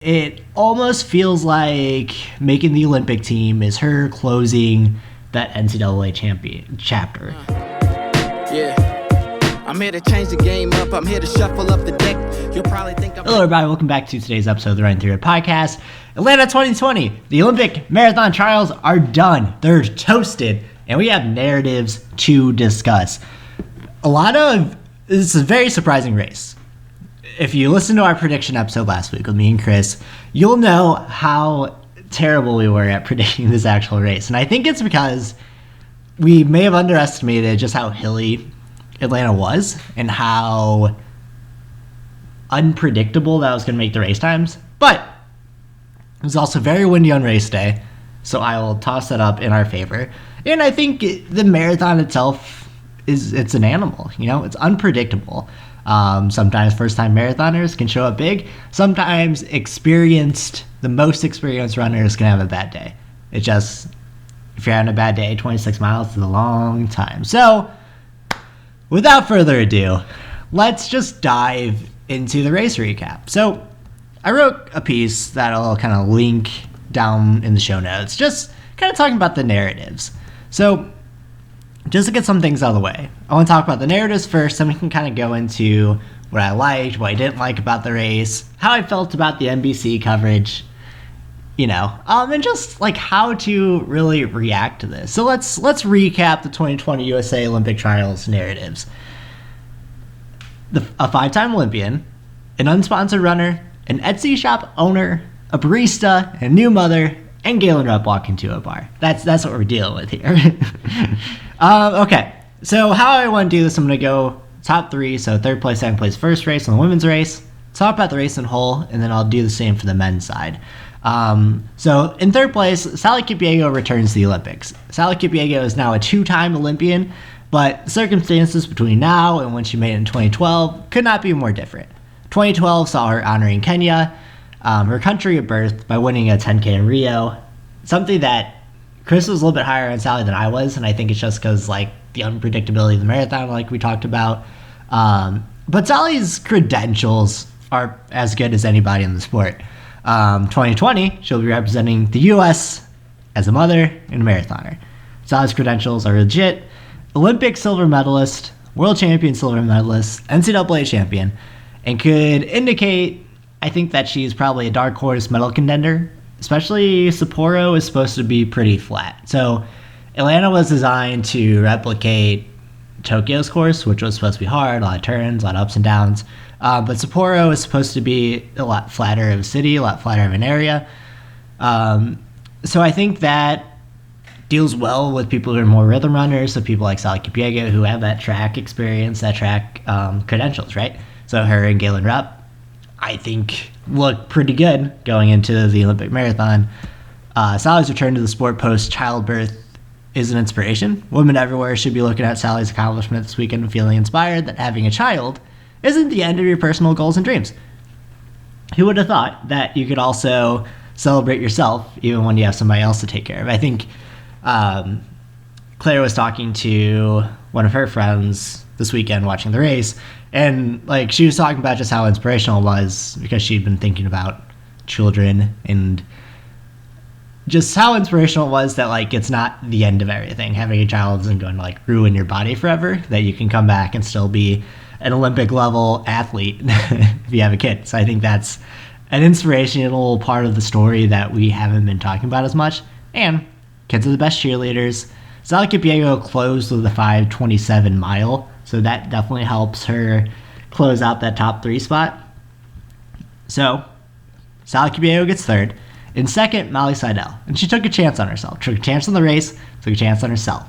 It almost feels like making the Olympic team is her closing that NCAA champion chapter. Yeah, I'm here to change the game up. I'm here to shuffle up the deck. You'll probably think I'm... Hello, everybody. Welcome back to today's episode of the Running Through It podcast. Atlanta 2020, the Olympic marathon trials are done. They're toasted, and we have narratives to discuss. This is a very surprising race. If you listened to our prediction episode last week with me and Chris, you'll know how terrible we were at predicting this actual race. And I think it's because we may have underestimated just how hilly Atlanta was and how unpredictable that was going to make the race times. But it was also very windy on race day, so I will toss that up in our favor. And I think the marathon itself it's an animal, it's unpredictable. Sometimes first-time marathoners can show up big. Sometimes the most experienced runners can have a bad day. If you're having a bad day, 26 miles is a long time. So, without further ado, let's just dive into the race recap. So, I wrote a piece that I'll kind of link down in the show notes, just kind of talking about the narratives. So, just to get some things out of the way, I want to talk about the narratives first, then we can kind of go into what I liked, what I didn't like about the race, how I felt about the NBC coverage, and just like how to really react to this. So let's recap the 2020 USA Olympic Trials narratives. A 5-time Olympian, an unsponsored runner, an Etsy shop owner, a barista, a new mother, and Galen Rupp walk into a bar. That's what we're dealing with here. Okay, so how I want to do this, I'm going to go top three, so third place, second place, first race on the women's race, talk about the race in whole, and then I'll do the same for the men's side. So in third place, Sally Kipyego returns to the Olympics. Sally Kipyego is now a 2-time Olympian, but circumstances between now and when she made it in 2012 could not be more different. 2012 saw her honoring Kenya, her country of birth, by winning a 10K in Rio, something that Chris was a little bit higher on Sally than I was, and I think it's just because, the unpredictability of the marathon, like we talked about. But Sally's credentials are as good as anybody in the sport. 2020, she'll be representing the U.S. as a mother and a marathoner. Sally's credentials are legit. Olympic silver medalist, world champion silver medalist, NCAA champion, and could indicate, I think, that she's probably a dark horse medal contender. Especially Sapporo is supposed to be pretty flat. So Atlanta was designed to replicate Tokyo's course, which was supposed to be hard, a lot of turns, a lot of ups and downs. But Sapporo is supposed to be a lot flatter of a city, a lot flatter of an area. So I think that deals well with people who are more rhythm runners, so people like Sally Kipyego who have that track experience, that track credentials, right? So her and Galen Rupp, I think, look pretty good going into the Olympic marathon. Sally's return to the sport post-childbirth is an inspiration. Women everywhere should be looking at Sally's accomplishment this weekend and feeling inspired that having a child isn't the end of your personal goals and dreams. Who would have thought that you could also celebrate yourself even when you have somebody else to take care of? I think Claire was talking to one of her friends this weekend watching the race, and she was talking about just how inspirational it was because she'd been thinking about children and just how inspirational it was that it's not the end of everything. Having a child isn't going to ruin your body forever, that you can come back and still be an Olympic level athlete if you have a kid. So I think that's an inspirational part of the story that we haven't been talking about as much. And kids are the best cheerleaders. Sally Kipyego closed with a 5:27 mile, so that definitely helps her close out that top 3 spot. So, Sally Kipyego gets third. In second, Molly Seidel. And she took a chance on herself. Took a chance on the race, took a chance on herself.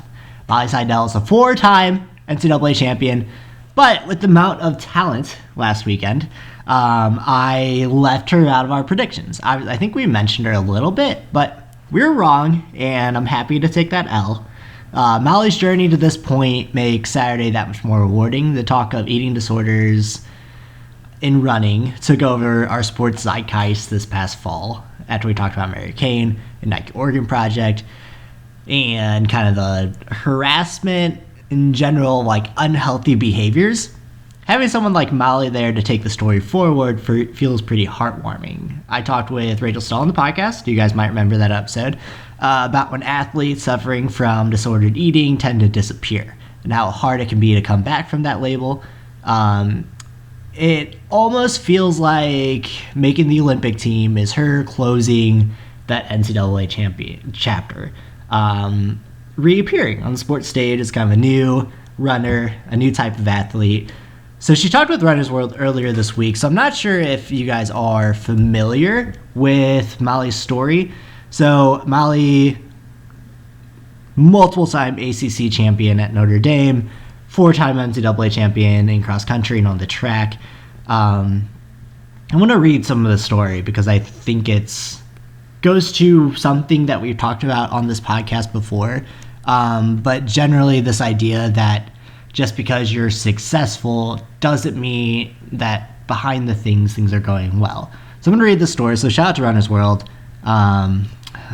Molly Seidel is a 4-time NCAA champion, but with the amount of talent last weekend, I left her out of our predictions. I think we mentioned her a little bit, but we were wrong, and I'm happy to take that L. Molly's journey to this point makes Saturday that much more rewarding. The talk of eating disorders in running took over our sports zeitgeist this past fall after we talked about Mary Cain and Nike Oregon Project and kind of the harassment in general, unhealthy behaviors having someone like Molly there to take the story forward feels pretty heartwarming. I talked with Rachel Stahl on the podcast, you guys might remember that episode, about when athletes suffering from disordered eating tend to disappear and how hard it can be to come back from that label. It almost feels like making the Olympic team is her closing that NCAA champion chapter. Reappearing on the sports stage as kind of a new runner, a new type of athlete. So she talked with Runner's World earlier this week, so I'm not sure if you guys are familiar with Molly's story. So Molly, multiple-time ACC champion at Notre Dame, 4-time NCAA champion in cross country and on the track. I want to read some of the story because I think it's goes to something that we've talked about on this podcast before. But generally this idea that just because you're successful doesn't mean that behind the things are going well. So I'm going to read the story. So shout out to Runner's World. I'm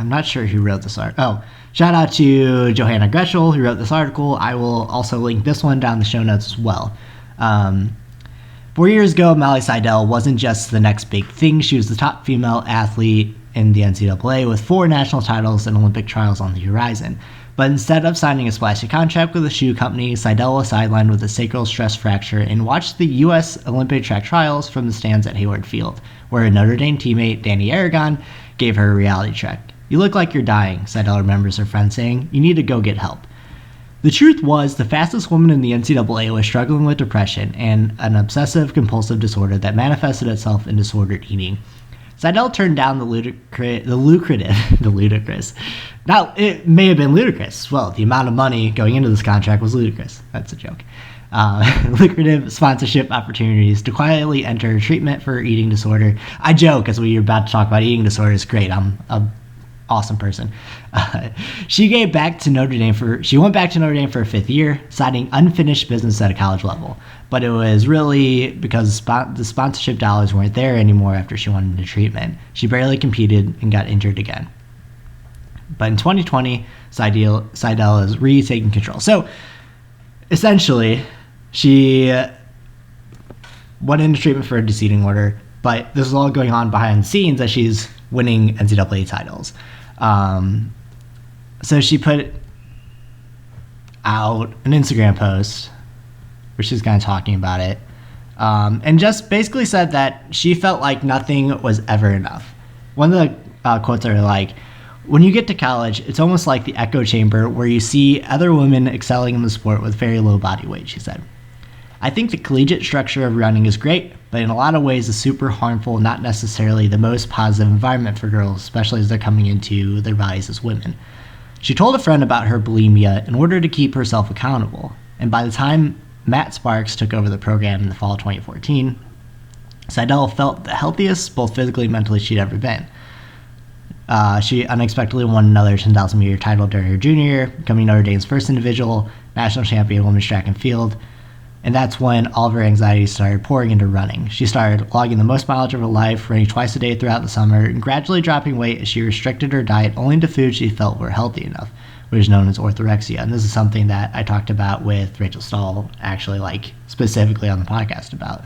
not sure who wrote this article. Oh, shout out to Johanna Greshel who wrote this article. I will also link this one down in the show notes as well. 4 years ago, Molly Seidel wasn't just the next big thing. She was the top female athlete in the NCAA with 4 national titles and Olympic trials on the horizon. But instead of signing a splashy contract with a shoe company, Seidel was sidelined with a sacral stress fracture and watched the U.S. Olympic track trials from the stands at Hayward Field, where a Notre Dame teammate, Danny Aragon, gave her a reality check. "You look like you're dying," Seidel remembers her friend saying. "You need to go get help." The truth was, the fastest woman in the NCAA was struggling with depression and an obsessive-compulsive disorder that manifested itself in disordered eating. Seidel turned down the ludicrous. Now, it may have been ludicrous. Well, the amount of money going into this contract was ludicrous. That's a joke. Lucrative sponsorship opportunities to quietly enter treatment for eating disorder. I joke as we are about to talk about eating disorders. Great, I'm a awesome person. She went back to Notre Dame for a 5th year, citing unfinished business at a college level. But it was really because the sponsorship dollars weren't there anymore after she went into treatment. She barely competed and got injured again. But in 2020, Seidel is retaking control. So essentially, she went into treatment for a diseating order, but this is all going on behind the scenes as she's winning NCAA titles. So she put out an Instagram post where she's kind of talking about it, and just basically said that she felt like nothing was ever enough. One of the quotes are like, "When you get to college, it's almost like the echo chamber where you see other women excelling in the sport with very low body weight," she said. "I think the collegiate structure of running is great, but in a lot of ways is super harmful, not necessarily the most positive environment for girls, especially as they're coming into their bodies as women." She told a friend about her bulimia in order to keep herself accountable, and by the time Matt Sparks took over the program in the fall of 2014, Seidel felt the healthiest, both physically and mentally, she'd ever been. She unexpectedly won another 10,000 meter title during her junior year, becoming Notre Dame's first individual national champion in women's track and field. And that's when all of her anxiety started pouring into running. She started logging the most mileage of her life, running twice a day throughout the summer, and gradually dropping weight as she restricted her diet only to foods she felt were healthy enough, which is known as orthorexia. And this is something that I talked about with Rachel Stahl, actually, like, specifically on the podcast about.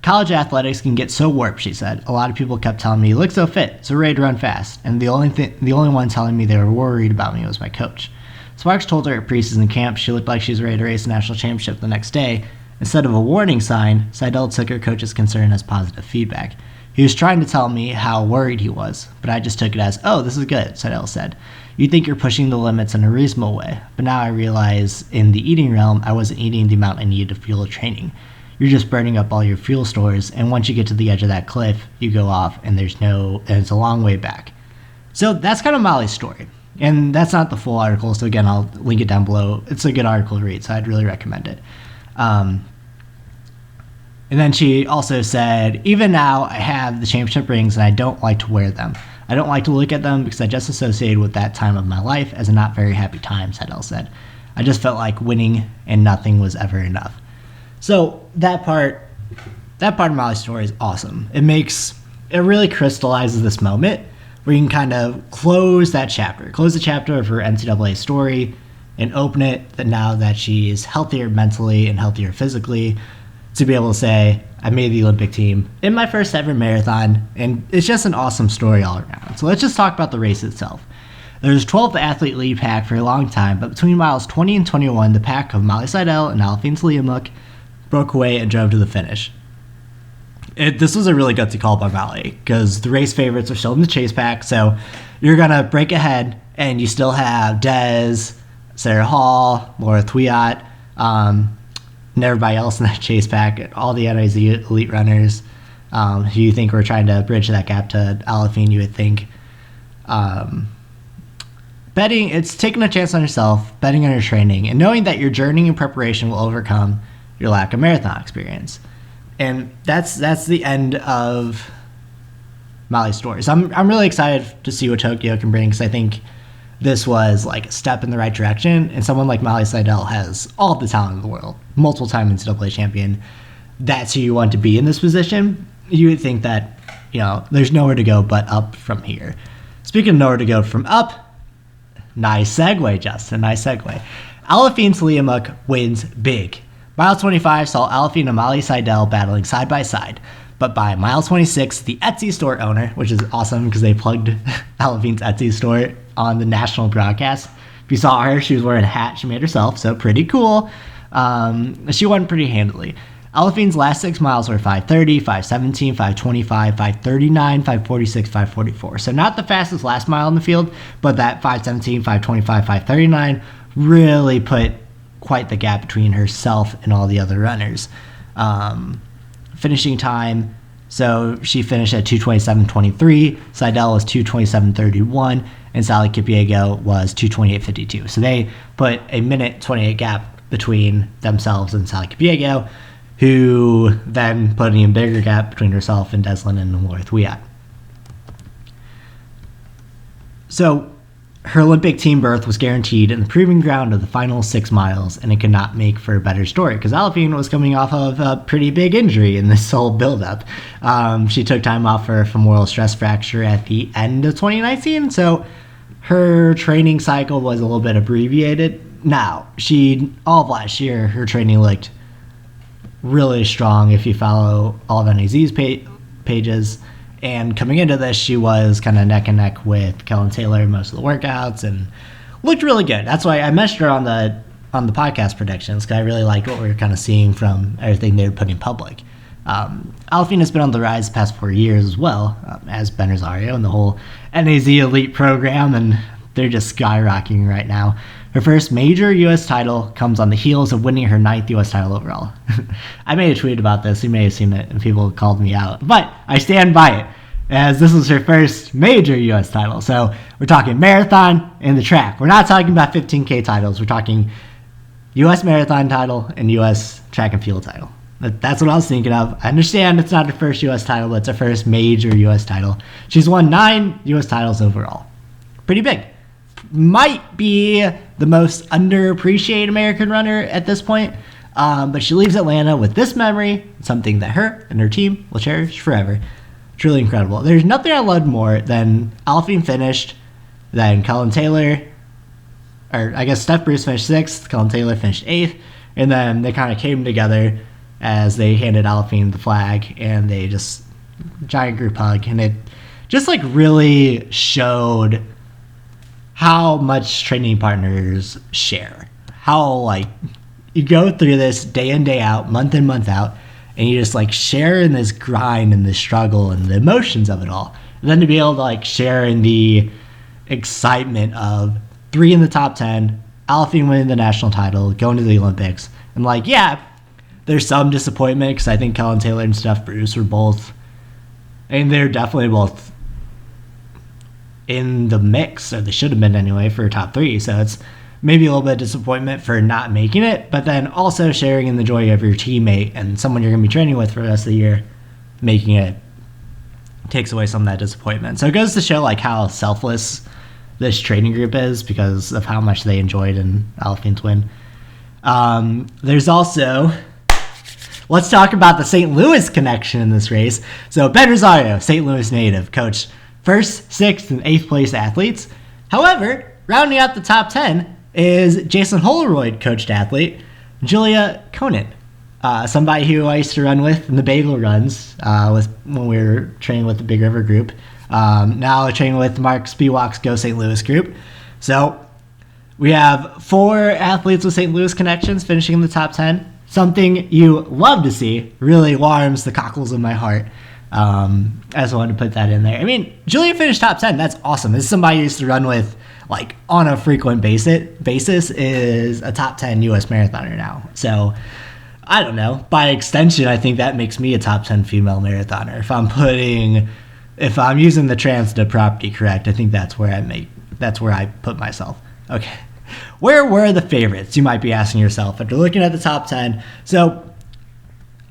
College athletics can get so warped, she said. A lot of people kept telling me, "You look so fit, so ready to run fast." And the only one telling me they were worried about me was my coach. Sparks told her at preseason camp she looked like she was ready to race a national championship the next day. Instead of a warning sign, Seidel took her coach's concern as positive feedback. "He was trying to tell me how worried he was, but I just took it as, oh, this is good," Seidel said. "You think you're pushing the limits in a reasonable way, but now I realize in the eating realm, I wasn't eating the amount I needed to fuel training. You're just burning up all your fuel stores, and once you get to the edge of that cliff, you go off, and it's a long way back." So that's kind of Molly's story. And that's not the full article, so again, I'll link it down below. It's a good article to read, so I'd really recommend it. And then she also said, "Even now, I have the championship rings, and I don't like to wear them. I don't like to look at them because I just associated with that time of my life as a not very happy time," Seidel said. "I just felt like winning and nothing was ever enough." So that part of Molly's story is awesome. It really crystallizes this moment where you can kind of close the chapter of her NCAA story, and open it that now that she's healthier mentally and healthier physically, to be able to say, I made the Olympic team in my first ever marathon, and it's just an awesome story all around. So let's just talk about the race itself. There's 12 athlete lead pack for a long time, but between miles 20 and 21, the pack of Molly Seidel and Aliphine Sliamuk broke away and drove to the finish. This was a really gutsy call by Molly, because the race favorites are still in the chase pack, so you're going to break ahead, and you still have Des, Sarah Hall, Laura Thwiat, and everybody else in that chase pack, all the NIZ elite runners who you think were trying to bridge that gap to Aliphine, you would think. Betting, it's taking a chance on yourself, betting on your training, and knowing that your journey and preparation will overcome your lack of marathon experience. And that's the end of Molly's story. So I'm really excited to see what Tokyo can bring, because I think this was like a step in the right direction, and someone like Molly Seidel has all the talent in the world, multiple time NCAA champion. That's who you want to be in this position. You would think that, there's nowhere to go but up from here. Speaking of nowhere to go from up, nice segue, Justin, nice segue. Aliphine Sliamuk wins big. Mile 25 saw Aliphine and Molly Seidel battling side by side. But by mile 26, the Etsy store owner, which is awesome because they plugged Aliphine's Etsy store on the national broadcast. If you saw her, she was wearing a hat she made herself, so pretty cool. She won pretty handily. Aliphine's last 6 miles were 5:30, 5:17, 5:25, 5:39, 5:46, 5:44. So not the fastest last mile in the field, but that 5:17, 5:25, 5:39 really put quite the gap between herself and all the other runners. Finishing time, so she finished at 2:27.23, Seidel was 2:27.31, and Sally Kipyego was 2:28.52. So they put a minute 28 gap between themselves and Sally Kipyego, who then put an even bigger gap between herself and Deslin and Laura Thwiat. So her Olympic team berth was guaranteed in the proving ground of the final 6 miles, and it could not make for a better story because Aliphine was coming off of a pretty big injury in this whole buildup. She took time off for a femoral stress fracture at the end of 2019, so her training cycle was a little bit abbreviated. Now, all of last year, her training looked really strong if you follow all of NAZ's pages. And coming into this, she was kind of neck and neck with Kellen Taylor in most of the workouts and looked really good. That's why I messaged her on the podcast predictions, because I really liked what we were kind of seeing from everything they were putting public. Aliphine has been on the rise the past 4 years as well, as Ben Rosario and the whole NAZ Elite program, and they're just skyrocketing right now. Her first major U.S. title comes on the heels of winning her 9th U.S. title overall. I made a tweet about this. You may have seen it, and people called me out. But I stand by it, as this was her first major U.S. title. So we're talking marathon and the track. We're not talking about 15K titles. We're talking U.S. marathon title and U.S. track and field title. That's what I was thinking of. I understand it's not her first U.S. title, but it's her first major U.S. title. She's won 9 U.S. titles overall. Pretty big. Might be the most underappreciated American runner at this point, but she leaves Atlanta with this memory, something that her and her team will cherish forever. Truly incredible. There's nothing I loved more than Aliphine finished, then Kellen Taylor, or I guess Steph Bruce finished 6th, Kellen Taylor finished 8th, and then they kind of came together as they handed Aliphine the flag, and they just giant group hug, and it just like really showed how much training partners share. How like you go through this day in, day out, month in, month out, and you just like share in this grind and the struggle and the emotions of it all. And then to be able to like share in the excitement of 3 in the top 10, Aliphine winning the national title, going to the Olympics. And like, yeah, there's some disappointment because I think Kellen Taylor and Steph Bruce were both, and they're definitely both in the mix, or they should have been anyway, for top 3. So it's maybe a little bit of disappointment for not making it, but then also sharing in the joy of your teammate and someone you're going to be training with for the rest of the year, making it takes away some of that disappointment. So it goes to show like how selfless this training group is because of how much they enjoyed in Aliphine's win. There's also, let's talk about the St. Louis connection in this race. So Ben Rosario, St. Louis native, coached 1st, 6th, and 8th place athletes. However, rounding out the top 10 is Jason Holroyd coached athlete Julia Conan, somebody who I used to run with in the bagel runs when we were training with the Big River group. Now training with Mark Spiewak's Go St. Louis group. So we have 4 athletes with St. Louis connections finishing in the top 10. Something you love to see, really warms the cockles of my heart. I just wanted to put that in there. I mean, Julia finished top 10. That's awesome. This is somebody I used to run with like on a frequent basis, is a top 10 U.S. marathoner now. So I don't know. By extension, I think that makes me a top 10 female marathoner. If I'm using the transitive property correct, I think that's where I put myself. Okay. Where were the favorites? You might be asking yourself after looking at the top 10. So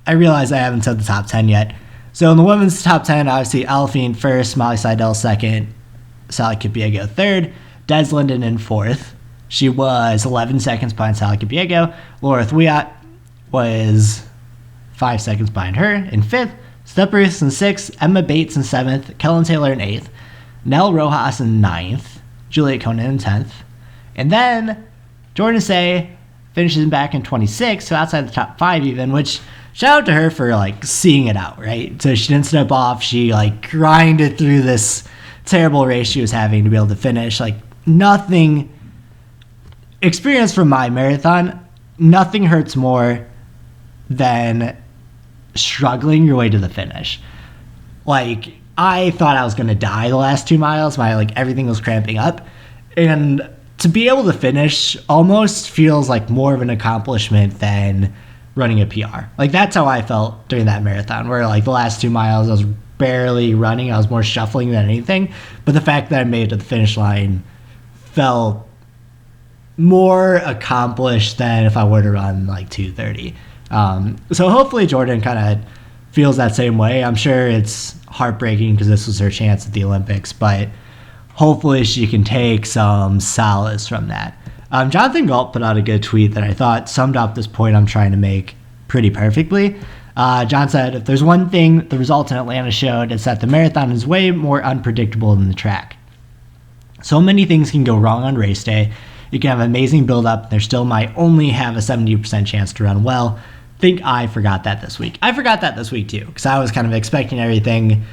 I realize I haven't said the top 10 yet. So in the women's top 10, obviously Alphine first, Molly Seidel second, Sally Kipyego third, Des Linden in fourth. She was 11 seconds behind Sally Kipyego. Laura Thwiat was 5 seconds behind her in fifth. Steph Bruce in sixth, Emma Bates in seventh, Kellen Taylor in eighth, Nell Rojas in ninth, Juliet Conan in 10th. And then Jordan Say finishes back in 26th, so outside the top 5 even, which shout out to her for like seeing it out, right? So she didn't step off. She like grinded through this terrible race she was having to be able to finish. Like nothing, experience from my marathon, nothing hurts more than struggling your way to the finish. Like I thought I was going to die the last 2 miles. Everything was cramping up. And to be able to finish almost feels like more of an accomplishment than running a PR. Like that's how I felt during that marathon, where like the last 2 miles I was barely running. I was more shuffling than anything. But the fact that I made it to the finish line felt more accomplished than if I were to run like 2:30. So hopefully Jordan kind of feels that same way. I'm sure it's heartbreaking because this was her chance at the Olympics, but hopefully she can take some solace from that. Jonathan Galt put out a good tweet that I thought summed up this point I'm trying to make pretty perfectly. John said, if there's one thing the results in Atlanta showed, it's that the marathon is way more unpredictable than the track. So many things can go wrong on race day. You can have an amazing build-up, there still might only have a 70% chance to run well. Think I forgot that this week. I forgot that this week too, because I was kind of expecting everything.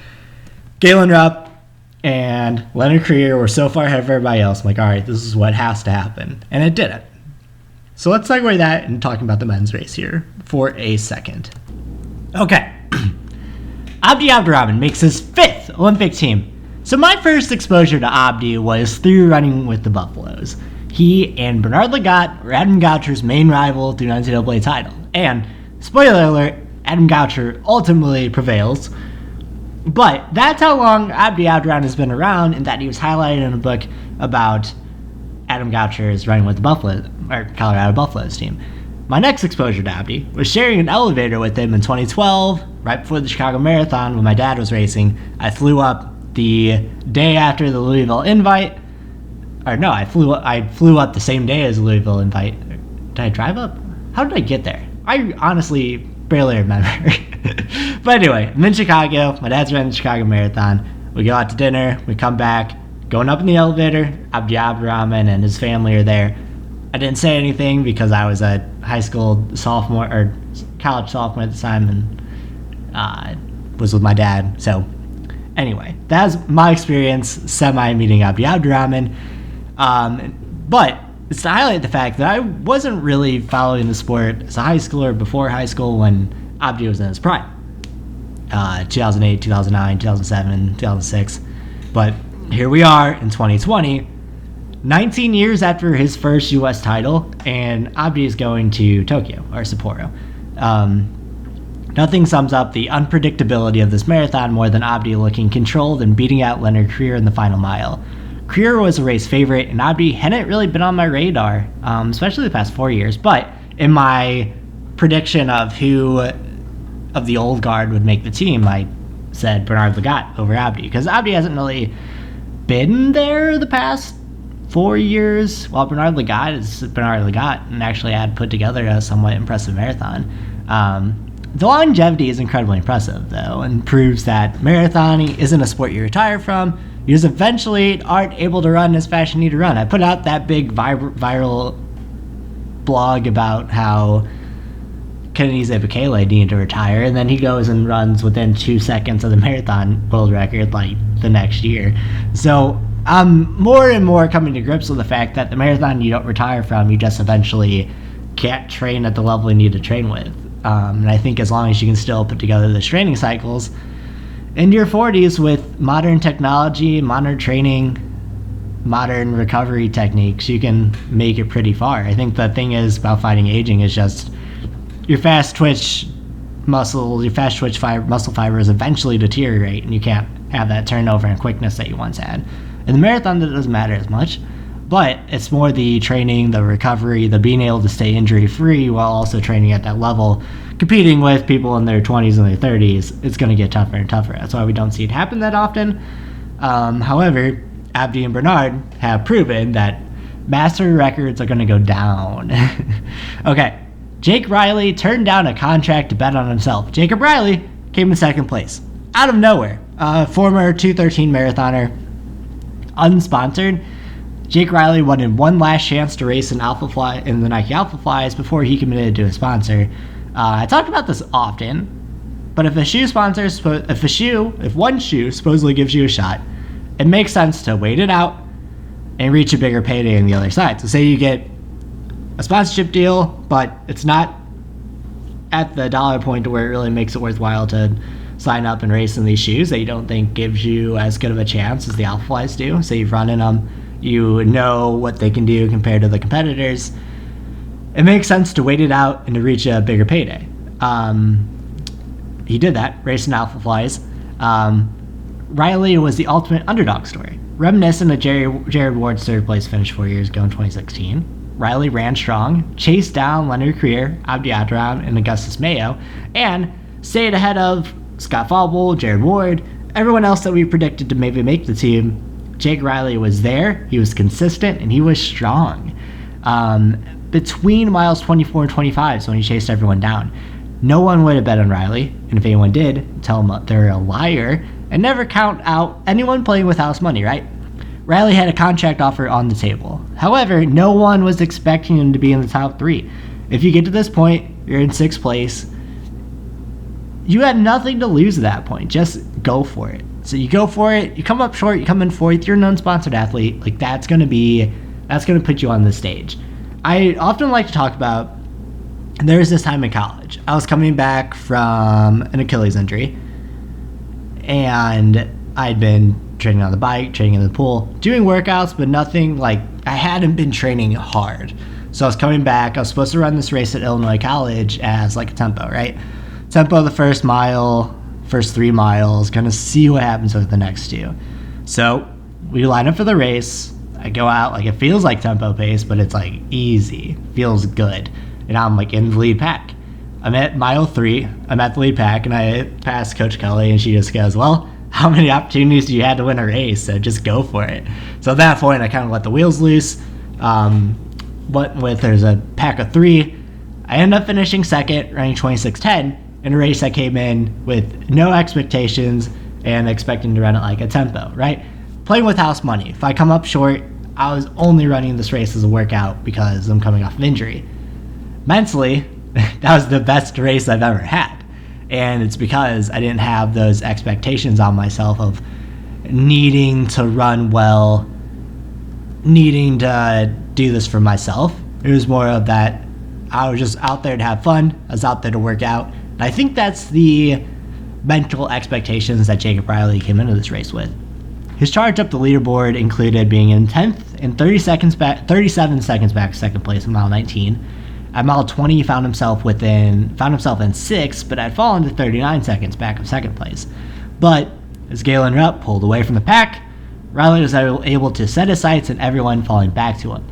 Galen Rupp and Leonard Krier were so far ahead of everybody else. I'm like, all right, this is what has to happen. And it didn't. So let's segue that and talking about the men's race here for a second. Okay. Abdi Abdirahman makes his 5th Olympic team. So my first exposure to Abdi was through running with the Buffaloes. He and Bernard Lagat were Adam Goucher's main rival through an NCAA title. And, spoiler alert, Adam Goucher ultimately prevails. But that's how long Abdi Abdirahman has been around, and that he was highlighted in a book about Adam Goucher's running with the Colorado Buffaloes team. My next exposure to Abdi was sharing an elevator with him in 2012, right before the Chicago Marathon when my dad was racing. I flew up the day after the Louisville invite. Or no, I flew up the same day as the Louisville invite. Did I drive up? How did I get there? I honestly barely remember. But anyway, I'm in Chicago. My dad's running the Chicago Marathon. We go out to dinner. We come back. Going up in the elevator, Abdi Abdirahman and his family are there. I didn't say anything because I was a high school sophomore or college sophomore at the time and was with my dad. So anyway, that's my experience semi-meeting Abdi Abdirahman. But it's to highlight the fact that I wasn't really following the sport as a high schooler before high school when Abdi was in his prime. 2008, 2009, 2007, 2006. But here we are in 2020, 19 years after his first U.S. title, and Abdi is going to Tokyo, or Sapporo. Nothing sums up the unpredictability of this marathon more than Abdi looking controlled and beating out Leonard Krier in the final mile. Krier was a race favorite, and Abdi hadn't really been on my radar, especially the past 4 years. But in my prediction of who of the old guard would make the team, I said Bernard Lagat over Abdi, because Abdi hasn't really been there the past 4 years, while Bernard Lagat is Bernard Lagat and actually had put together a somewhat impressive marathon. The longevity is incredibly impressive, though, and proves that marathoning isn't a sport you retire from. You just eventually aren't able to run as fast as you need to run. I put out that big viral blog about how Kenenisa Bekele needed to retire, and then he goes and runs within 2 seconds of the marathon world record like the next year. So I'm more and more coming to grips with the fact that the marathon you don't retire from, you just eventually can't train at the level you need to train with. And I think as long as you can still put together the training cycles in your 40s with modern technology, modern training, modern recovery techniques, you can make it pretty far. I think the thing is about fighting aging is just your fast twitch muscle fibers eventually deteriorate, and you can't have that turnover and quickness that you once had. In the marathon, that doesn't matter as much, but it's more the training, the recovery, the being able to stay injury-free while also training at that level, competing with people in their 20s and their 30s. It's going to get tougher and tougher. That's why we don't see it happen that often. However, Abdi and Bernard have proven that master records are going to go down. Okay, Jake Riley turned down a contract to bet on himself. Jacob Riley came in second place, out of nowhere. Former 213 marathoner, unsponsored. Jake Riley wanted one last chance to race in the Nike Alpha Flies before he committed to a sponsor. I talked about this often, but if one shoe supposedly gives you a shot, it makes sense to wait it out and reach a bigger payday on the other side. So say you get a sponsorship deal, but it's not at the dollar point to where it really makes it worthwhile to sign up and race in these shoes that you don't think gives you as good of a chance as the Alpha Flies do. So you've run in them, you know what they can do compared to the competitors. It makes sense to wait it out and to reach a bigger payday. He did that, racing Alpha Flies. Riley was the ultimate underdog story, reminiscent of Jared Ward's third place finish 4 years ago in 2016. Riley ran strong, chased down Leonard Creer, Abdi Adram, and Augustus Mayo, and stayed ahead of Scott Fauble, Jared Ward, everyone else that we predicted to maybe make the team. Jake Riley was there, he was consistent, and he was strong. Between miles 24 and 25 is when he chased everyone down. No one would have bet on Riley, and if anyone did, tell them they're a liar, and never count out anyone playing with house money, right? Riley had a contract offer on the table. However, no one was expecting him to be in the top 3. If you get to this point, you're in 6th place, you had nothing to lose at that point. Just go for it. So you go for it, you come up short, you come in 4th, you're an unsponsored athlete. Like that's gonna put you on the stage. I often like to talk about, there was this time in college. I was coming back from an Achilles injury, and I'd been training on the bike, training in the pool, doing workouts, but nothing like, I hadn't been training hard. So I was coming back, I was supposed to run this race at Illinois College as like a tempo, right? Tempo the first mile, first 3 miles, gonna see what happens with the next 2. So we line up for the race. I go out, like it feels like tempo pace, but it's like easy, feels good. And I'm like in the lead pack. I'm at mile 3, I'm at the lead pack, and I pass Coach Kelly, and she just goes, well, how many opportunities do you have to win a race? So just go for it. So at that point, I kind of let the wheels loose. There's a pack of 3. I end up finishing second, running 26:10 in a race I came in with no expectations and expecting to run it like a tempo, right? Playing with house money. If I come up short, I was only running this race as a workout because I'm coming off of injury. Mentally, that was the best race I've ever had. And it's because I didn't have those expectations on myself of needing to run well, needing to do this for myself. It was more of that I was just out there to have fun. I was out there to work out. And I think that's the mental expectations that Jacob Riley came into this race with. His charge up the leaderboard included being in 10th and 37 seconds back second place in mile 19. At mile 20, he found himself in 6th, but had fallen to 39 seconds back of second place. But as Galen Rupp pulled away from the pack, Riley was able to set his sights and everyone falling back to him.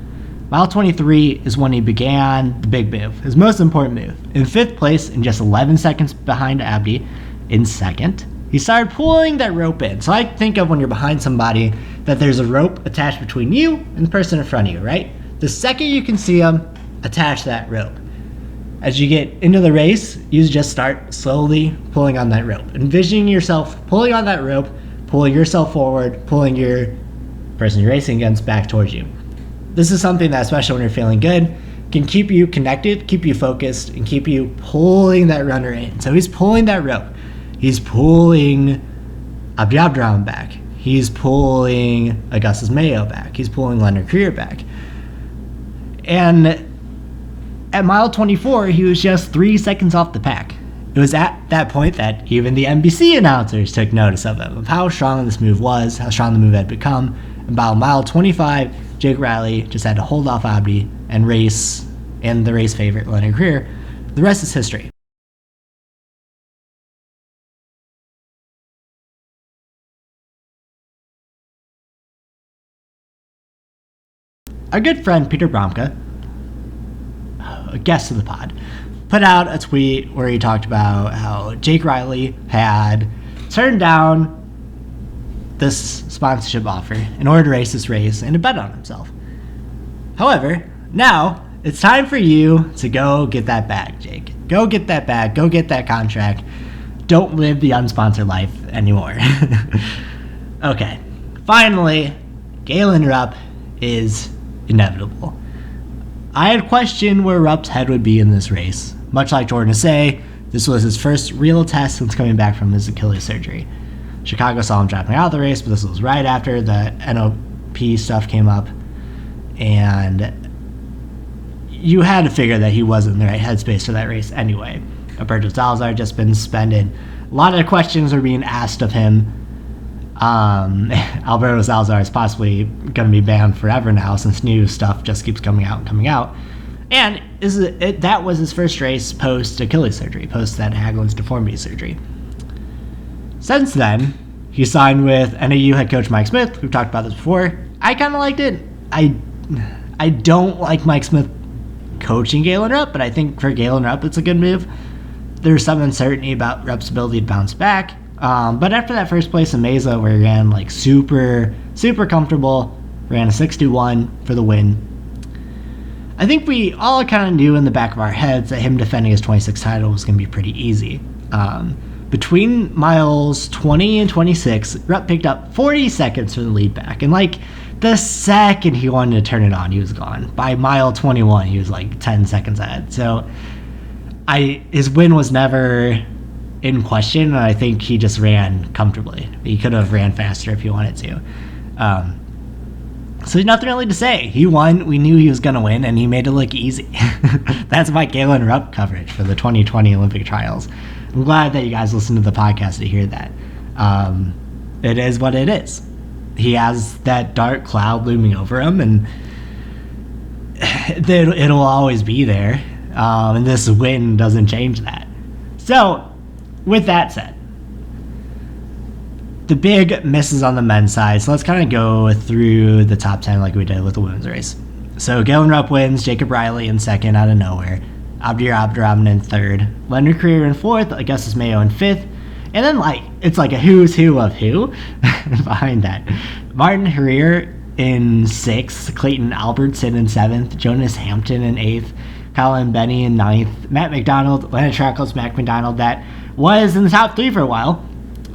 Mile 23 is when he began the big move, his most important move. In 5th place and just 11 seconds behind Abdi in 2nd, he started pulling that rope in. So I think of when you're behind somebody that there's a rope attached between you and the person in front of you, right? The second you can see them, attach that rope. As you get into the race, you just start slowly pulling on that rope. Envisioning yourself pulling on that rope, pulling yourself forward, pulling your person you're racing against back towards you. This is something that, especially when you're feeling good, can keep you connected, keep you focused, and keep you pulling that runner in. So he's pulling that rope. He's pulling Abdi Abdirahman back. He's pulling Augustus Mayo back. He's pulling Leonard Korir back. And at mile 24, he was just 3 seconds off the pack. It was at that point that even the NBC announcers took notice of him, of how strong this move was, how strong the move had become. And by mile 25, Jake Riley just had to hold off Abdi and race, and the race favorite, Leonard Korir. The rest is history. Our good friend Peter Bromka, a guest of the pod, put out a tweet where he talked about how Jake Riley had turned down this sponsorship offer in order to race this race and to bet on himself. However, now it's time for you to go get that bag, Jake. Go get that bag. Go get that contract. Don't live the unsponsored life anymore. Okay. Finally, Galen Rupp is inevitable. I had questioned where Rupp's head would be in this race. Much like Jordan Asay, this was his first real test since coming back from his Achilles surgery. Chicago saw him dropping out of the race, but this was right after the NOP stuff came up. And you had to figure that he wasn't in the right headspace for that race anyway. Alberto Salazar had just been suspended. A lot of questions were being asked of him. Alberto Salazar is possibly going to be banned forever now since new stuff just keeps coming out and coming out. And that was his first race post-Achilles surgery, post that Haglund's deformity surgery. Since then, he signed with NAU head coach Mike Smith. We've talked about this before. I kind of liked it. I don't like Mike Smith coaching Galen Rupp, but I think for Galen Rupp, it's a good move. There's some uncertainty about Rupp's ability to bounce back. But after that first place in Mesa, where he ran like super comfortable, ran a 6:1 for the win, I think we all kind of knew in the back of our heads that him defending his 26th title was going to be pretty easy. Between miles 20 and 26, Rupp picked up 40 seconds for the lead back. And like the second he wanted to turn it on, he was gone. By mile 21, he was like 10 seconds ahead. So his win was never in question, and I think he just ran comfortably. He could have ran faster if he wanted to. So there's nothing really to say. He won. We knew he was going to win, and he made it look easy. That's my Galen Rupp coverage for the 2020 Olympic trials. I'm glad that you guys listen to the podcast to hear that. It is what it is. He has that dark cloud looming over him, and it'll always be there. And this win doesn't change that. So, with that said, the big misses on the men's side. So let's kind of go through the top 10 like we did with the women's race. So Galen Rupp wins, Jacob Riley in second out of nowhere, Abdi Abdirahman in third, Leonard Korir in fourth, Augustus Mayo in fifth, and then it's like a who's who of who behind that. Martin Herrier in sixth, Clayton Albertson in seventh, Jonas Hampton in eighth, Colin Benny in ninth, Matt McDonald, Atlanta Track Club's Mac McDonald, that was in the top three for a while.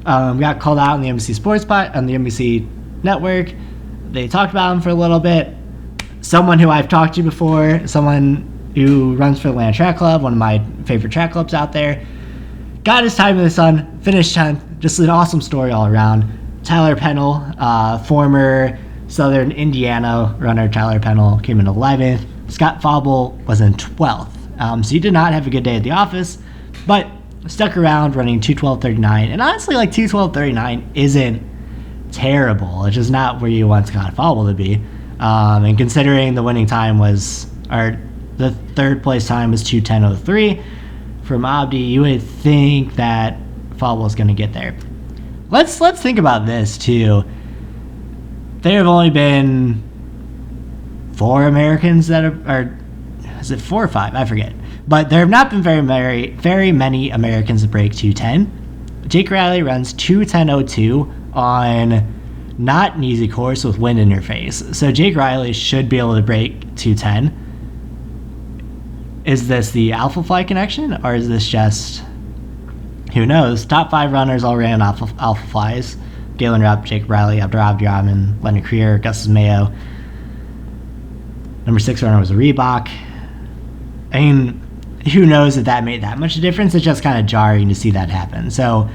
Got called out on the NBC Sports Pod, on the NBC network. They talked about him for a little bit. Someone who I've talked to before, someone who runs for the Atlanta Track Club, one of my favorite track clubs out there. Got his time in the sun, finished 10th. Just an awesome story all around. Tyler Pennell, former Southern Indiana runner Tyler Pennell, came in 11th. Scott Fauble was in 12th. So he did not have a good day at the office, but stuck around running 2:12:39, and honestly, 2:12:39 isn't terrible. It's just not where you want Scott Fauble to be. And considering the winning time the third place time was 2:10:03 from Abdi, you would think that Fauble is going to get there. Let's think about this too. There have only been 4 Americans that are is it 4 or 5? I forget. But there have not been very many Americans that break 2:10. Jake Riley runs 2:10:02 on not an easy course with wind in your face. So Jake Riley should be able to break 2:10. Is this the Alpha Fly connection, or is this just, who knows? Top 5 runners all ran Alpha Flies. Galen Rupp, Jake Riley, Abdurrahman, Leonard Creer, Augustus Mayo. Number 6 runner was Reebok. I mean, who knows if that made that much of a difference? It's just kind of jarring to see that happen. So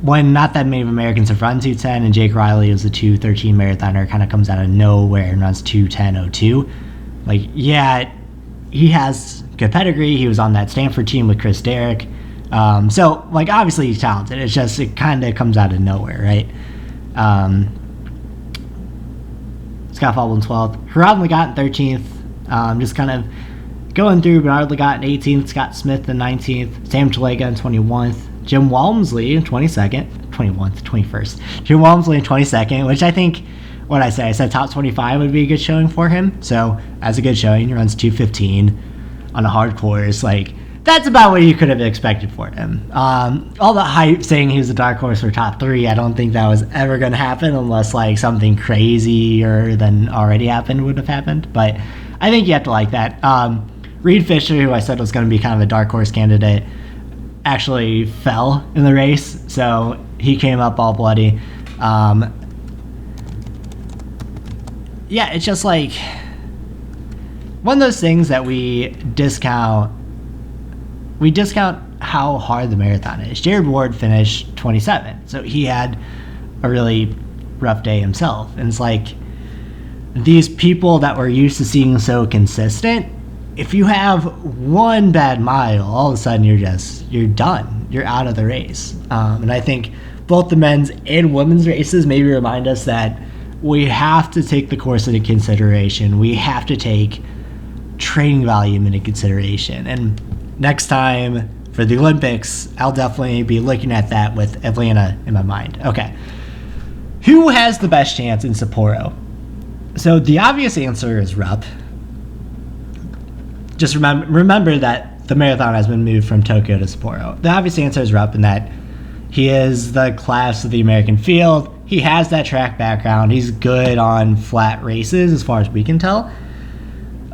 when not that many of Americans have run 2:10 and Jake Riley is a 2:13 marathoner, kind of comes out of nowhere and runs 2:10:02. Like, yeah, he has good pedigree. He was on that Stanford team with Chris Derrick. So, like, obviously he's talented. It's just, it kind of comes out of nowhere, right? Scott Fauble in 12th. Harad Legat in 13th. Just kind of going through. Bernard Legat in 18th. Scott Smith in 19th. Sam Chalega in 21st. Jim Walmsley in 22nd. 21st. Jim Walmsley in 22nd, which I think, what I said top 25 would be a good showing for him. So, as a good showing, he runs 2:15 on a hard course. Like, that's about what you could have expected for him. All the hype saying he was a dark horse for top 3, I don't think that was ever going to happen unless like something crazier than already happened would have happened. But I think you have to like that. Reed Fisher, who I said was going to be kind of a dark horse candidate, actually fell in the race, so he came up all bloody. Yeah, it's just like one of those things that we discount how hard the marathon is. Jared Ward finished 27th, so he had a really rough day himself. And it's like, these people that we're used to seeing so consistent, if you have one bad mile, all of a sudden you're done. You're out of the race. And I think both the men's and women's races maybe remind us that we have to take the course into consideration. We have to take training volume into consideration. And next time for the Olympics, I'll definitely be looking at that with Atlanta in my mind. Okay. Who has the best chance in Sapporo? So the obvious answer is Rupp. Just remember that the marathon has been moved from Tokyo to Sapporo. The obvious answer is Rupp in that he is the class of the American field. He has that track background. He's good on flat races as far as we can tell.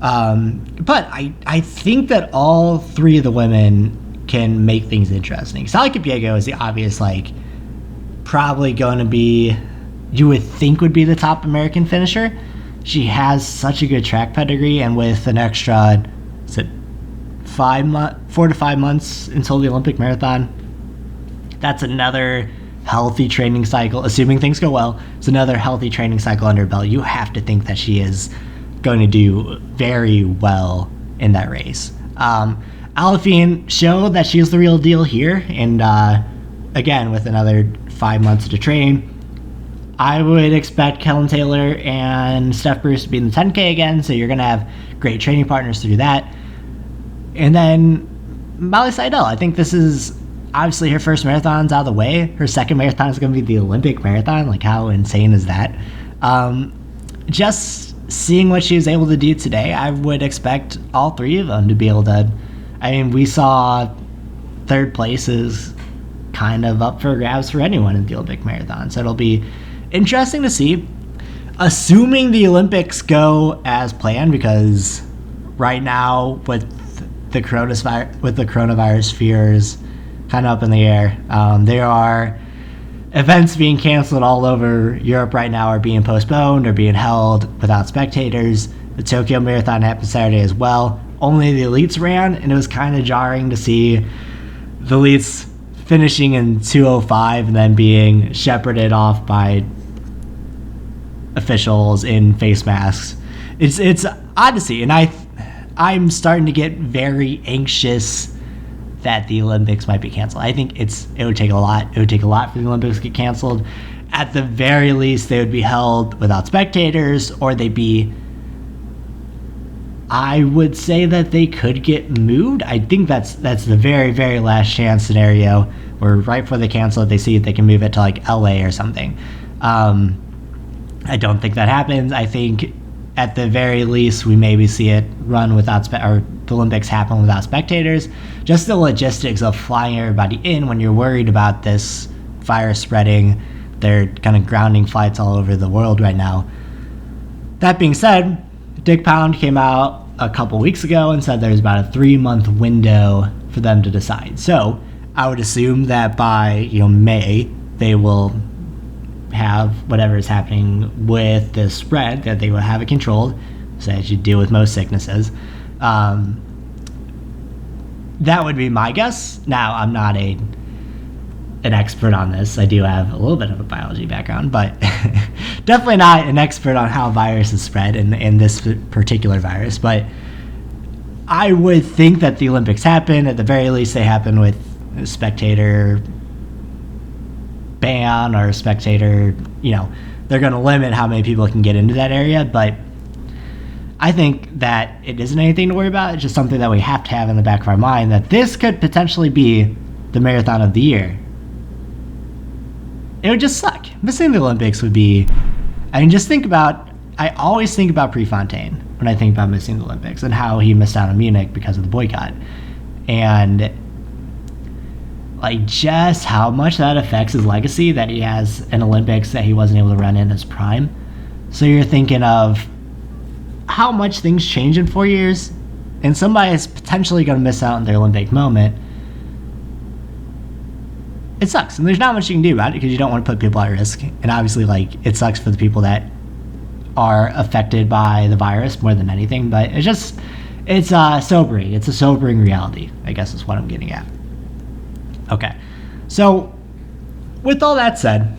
But I think that all 3 of the women can make things interesting. Sally Kipyego is the obvious, like, probably going to be, you would think would be the top American finisher. She has such a good track pedigree, and with an extra, is it 4 to 5 months until the Olympic marathon, that's another healthy training cycle, assuming things go well. It's another healthy training cycle under her belt. You have to think that she is going to do very well in that race. Aliphine showed that she's the real deal here, and again, with another 5 months to train, I would expect Kellen Taylor and Steph Bruce to be in the 10K again, so you're going to have great training partners to do that. And then Molly Seidel, I think this is obviously her first marathon's out of the way. Her second marathon is going to be the Olympic marathon. Like, how insane is that? Just seeing what she was able to do today, I would expect all 3 of them to be able to. I mean, we saw third place is kind of up for grabs for anyone in the Olympic marathon, so it'll be interesting to see. Assuming the Olympics go as planned, because right now with the coronavirus fears kind of up in the air, there are events being canceled all over Europe right now, are being postponed or being held without spectators. The Tokyo Marathon happened Saturday as well. Only the elites ran, and it was kind of jarring to see the elites finishing in 2:05 and then being shepherded off by officials in face masks. It's odd to see, and I'm starting to get very anxious that the Olympics might be canceled. I think it would take a lot. It would take a lot for the Olympics to get canceled. At the very least, they would be held without spectators, or they'd be, I would say that they could get moved. I think that's the very, very last chance scenario, where right before they cancel it, they see if they can move it to like LA or something. I don't think that happens. I think at the very least, we maybe see it run without or the Olympics happen without spectators. Just the logistics of flying everybody in when you're worried about this virus spreading. They're kind of grounding flights all over the world right now. That being said, Dick Pound came out a couple weeks ago and said there's about a 3-month window for them to decide. So I would assume that by May, they will have whatever is happening with this spread, that they would have it controlled, so as you deal with most sicknesses. That would be my guess. Now, I'm not an expert on this. I do have a little bit of a biology background, but definitely not an expert on how viruses spread in this particular virus. But I would think that the Olympics happen. At the very least, they happen with a spectator ban or a spectator, they're going to limit how many people can get into that area. But I think that it isn't anything to worry about. It's just something that we have to have in the back of our mind, that this could potentially be the marathon of the year. It would just suck. Missing the Olympics would be, I always think about Prefontaine when I think about missing the Olympics and how he missed out on Munich because of the boycott. And just how much that affects his legacy, that he has an Olympics that he wasn't able to run in his prime. So you're thinking of how much things change in 4 years, and somebody is potentially going to miss out on their Olympic moment. It sucks, and there's not much you can do about it because you don't want to put people at risk. And obviously, it sucks for the people that are affected by the virus more than anything. But it's sobering. It's a sobering reality, I guess is what I'm getting at. Okay, so with all that said,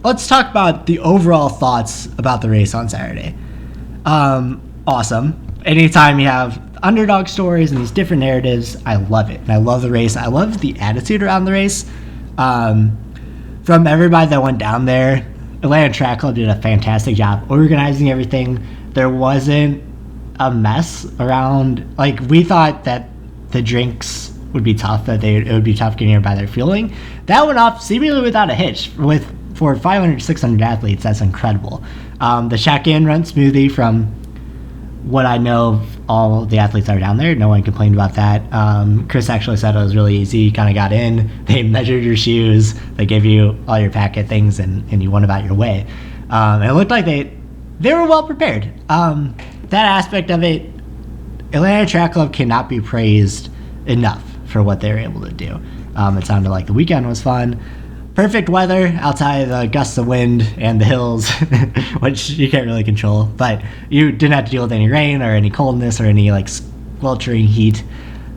let's talk about the overall thoughts about the race on Saturday. Awesome. Anytime you have underdog stories and these different narratives, I love it. And I love the race. I love the attitude around the race. From everybody that went down there, Atlanta Track Club did a fantastic job organizing everything. There wasn't a mess around. We thought that the drinks would be tough, that it would be tough getting everybody there fueling. That went off seemingly without a hitch. For 500, 600 athletes, that's incredible. The check-in went smoothly from what I know of all the athletes that are down there. No one complained about that. Chris actually said it was really easy. You kind of got in, they measured your shoes, they gave you all your packet things, and you went about your way. And it looked like they were well prepared. That aspect of it, Atlanta Track Club cannot be praised enough for what they were able to do. It sounded like the weekend was fun. Perfect weather outside of the gusts of wind and the hills, which you can't really control. But you didn't have to deal with any rain or any coldness or any sweltering heat.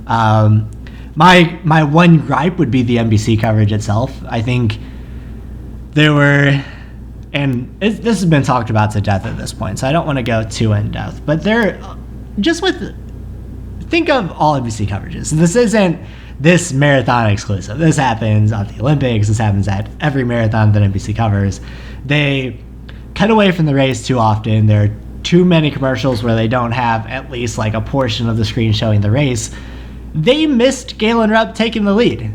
My one gripe would be the NBC coverage itself. I think there were, and this has been talked about to death at this point, so I don't want to go too in depth. But think of all NBC coverages. This isn't this marathon exclusive. This happens at the Olympics. This happens at every marathon that NBC covers. They cut away from the race too often. There are too many commercials where they don't have at least a portion of the screen showing the race. They missed Galen Rupp taking the lead.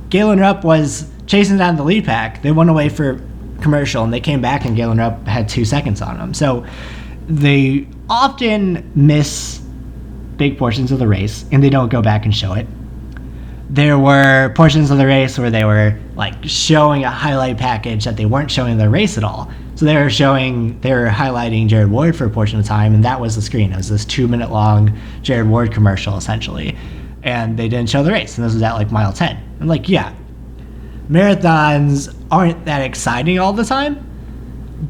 Galen Rupp was chasing down the lead pack. They went away for commercial, and they came back, and Galen Rupp had 2 seconds on him. So they often miss big portions of the race, and they don't go back and show it. There were portions of the race where they were showing a highlight package that they weren't showing the race at all. So they were highlighting Jared Ward for a portion of time, and that was the screen. It was this 2-minute long Jared Ward commercial essentially, and they didn't show the race. And this was at mile 10. I'm marathons aren't that exciting all the time,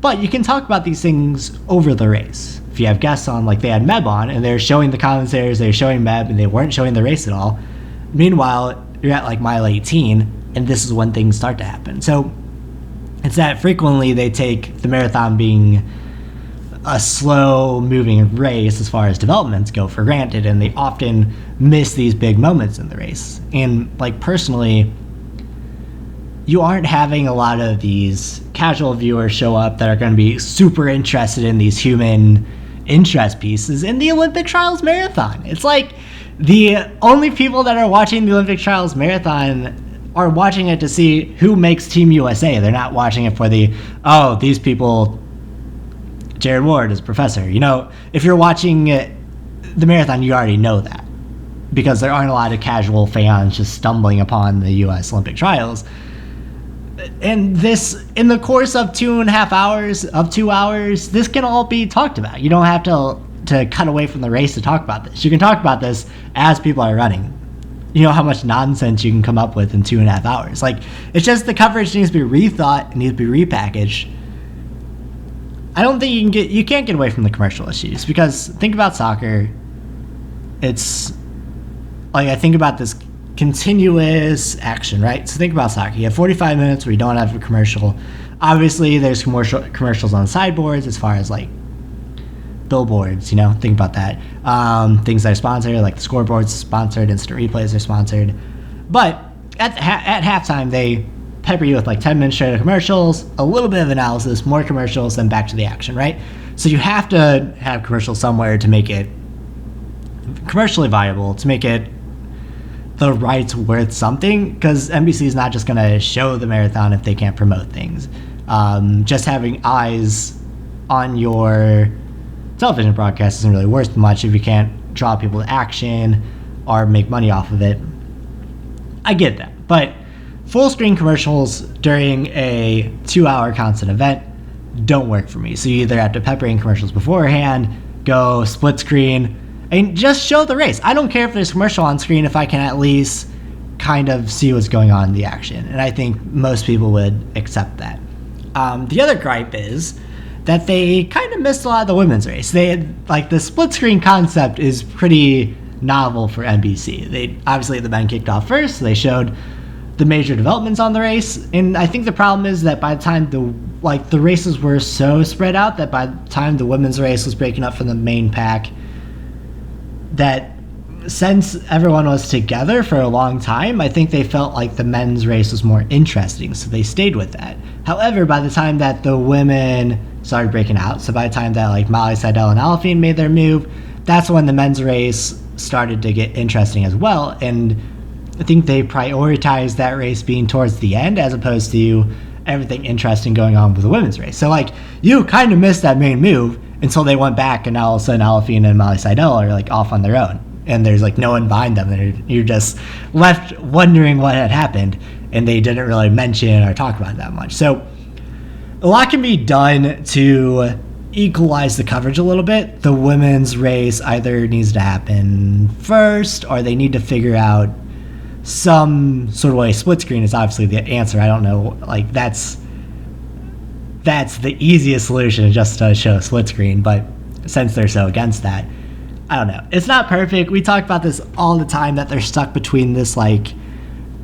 but you can talk about these things over the race. If you have guests on, they had Meb on, and they're showing the commentators, they're showing Meb, and they weren't showing the race at all. Meanwhile, you're at mile 18, and this is when things start to happen. So it's that frequently they take the marathon being a slow-moving race as far as developments go for granted, and they often miss these big moments in the race. And personally, you aren't having a lot of these casual viewers show up that are going to be super interested in these human interest pieces in the Olympic Trials Marathon. It's the only people that are watching the Olympic Trials Marathon are watching it to see who makes Team USA. They're not watching it for these people, Jared Ward is professor. If you're watching the marathon, you already know that, because there aren't a lot of casual fans just stumbling upon the U.S. Olympic Trials. And this, in the course of 2.5 hours, 2 hours, this can all be talked about. You don't have to cut away from the race to talk about this. You can talk about this as people are running. you know how much nonsense you can come up with in 2.5 hours. Like, it's just the coverage needs to be rethought, it needs to be repackaged. I don't think you can't get away from the commercial issues, because think about soccer. It's like, I think about this continuous action, right? So think about soccer. You have 45 minutes where you don't have a commercial. Obviously, there's commercials on sideboards as far as like billboards, you know, think about that. Things that are sponsored, like the scoreboard's sponsored, instant replays are sponsored. But at halftime, they pepper you with like 10 minutes straight of commercials, a little bit of analysis, more commercials, then back to the action, right? So you have to have commercials somewhere to make it commercially viable, to make it the rights worth something, because NBC is not just going to show the marathon if they can't promote things. Just having eyes on your television broadcast isn't really worth much if you can't draw people to action or make money off of it. I get that, but full screen commercials during a 2-hour constant event don't work for me. So you either have to pepper in commercials beforehand, go split screen, and just show the race. I don't care if there's commercial on screen if I can at least kind of see what's going on in the action. And I think most people would accept that. The other gripe is that they kind of missed a lot of the women's race. They had, like, the split screen concept is pretty novel for NBC. They obviously, the men kicked off first, so they showed the major developments on the race. And I think the problem is that by the time the races were so spread out that by the time the women's race was breaking up from the main pack, that since everyone was together for a long time, I think they felt like the men's race was more interesting, so they stayed with that. However, by the time that the women started breaking out, so by the time that like Molly Seidel and Aliphine made their move, that's when the men's race started to get interesting as well. And I think they prioritized that race being towards the end as opposed to everything interesting going on with the women's race. So like, you kind of missed that main move until they went back, and now all of a sudden Aliphine and Molly Seidel are like off on their own, and there's like no one behind them, and you're just left wondering what had happened, and they didn't really mention or talk about it that much. So a lot can be done to equalize the coverage a little bit. The women's race either needs to happen first, or they need to figure out some sort of way. Split screen is obviously the answer. I don't know, like that's the easiest solution, just to show split screen, but since they're so against that, I don't know. It's not perfect. We talk about this all the time, that they're stuck between this like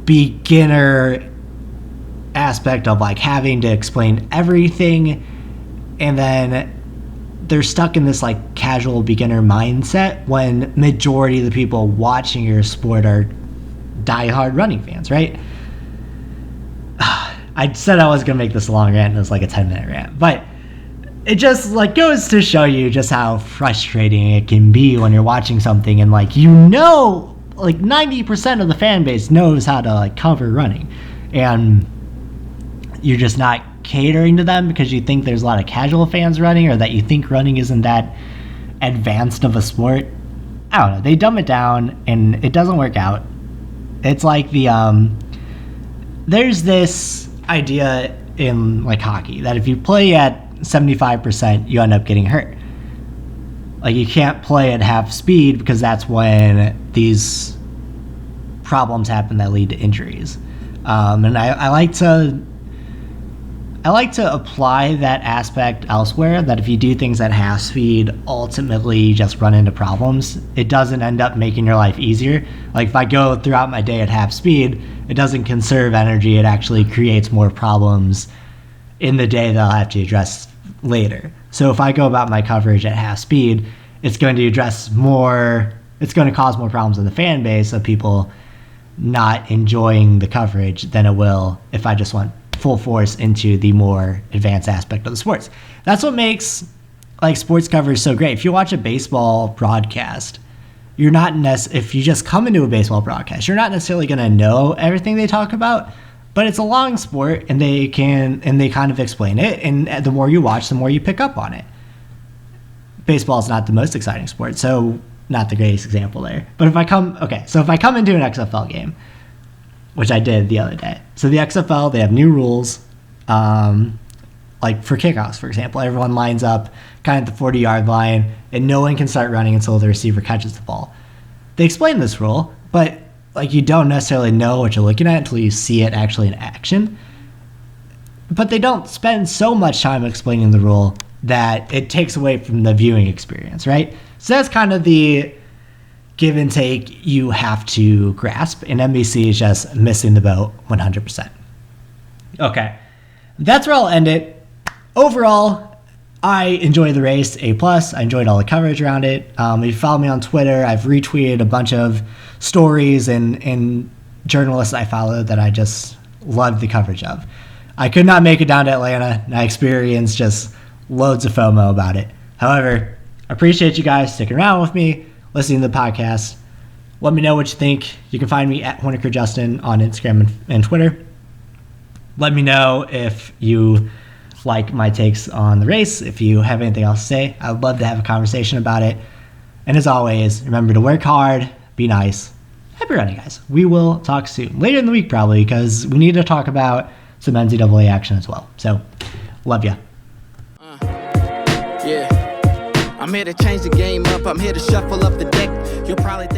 beginner aspect of like having to explain everything, and then they're stuck in this like casual beginner mindset when majority of the people watching your sport are diehard running fans, right? I said I was gonna make this a long rant, and it was like a 10-minute rant, but it just like goes to show you just how frustrating it can be when you're watching something and like, you know, like 90% of the fan base knows how to like cover running, and you're just not catering to them because you think there's a lot of casual fans running, or that you think running isn't that advanced of a sport. I don't know. They dumb it down and it doesn't work out. It's like there's this idea in like hockey that if you play at 75%, you end up getting hurt. Like, you can't play at half speed because that's when these problems happen that lead to injuries. And I like to apply that aspect elsewhere, that if you do things at half speed, ultimately you just run into problems. It doesn't end up making your life easier. Like, if I go throughout my day at half speed, it doesn't conserve energy. It actually creates more problems in the day that I'll have to address later. So if I go about my coverage at half speed, it's going to cause more problems in the fan base of people not enjoying the coverage than it will if I just went full force into the more advanced aspect of the sports. That's what makes like sports coverage so great. If you watch a baseball broadcast, if you just come into a baseball broadcast, you're not necessarily going to know everything they talk about, but it's a long sport, and they kind of explain it, and the more you watch, the more you pick up on it. Baseball is not the most exciting sport, so not the greatest example there. But if I come into an XFL game, which I did the other day. So the XFL, they have new rules, like for kickoffs, for example. Everyone lines up kind of at the 40-yard line, and no one can start running until the receiver catches the ball. They explain this rule, but like you don't necessarily know what you're looking at until you see it actually in action. But they don't spend so much time explaining the rule that it takes away from the viewing experience, right? So that's kind of the give and take you have to grasp, and NBC is just missing the boat 100%. Okay, that's where I'll end it. Overall, I enjoyed the race, A+. I enjoyed all the coverage around it. If you follow me on Twitter, I've retweeted a bunch of stories and journalists I follow that I just loved the coverage of. I could not make it down to Atlanta, and I experienced just loads of FOMO about it. However, I appreciate you guys sticking around with me, listening to the podcast. Let me know what you think. You can find me at HornickerJustin on Instagram and Twitter. Let me know if you like my takes on the race. If you have anything else to say, I would love to have a conversation about it. And as always, remember to work hard, be nice. Happy running, guys. We will talk soon. Later in the week, probably, because we need to talk about some NCAA action as well. So, love ya. Yeah. I'm here to change the game up. I'm here to shuffle up the deck. You'll probably think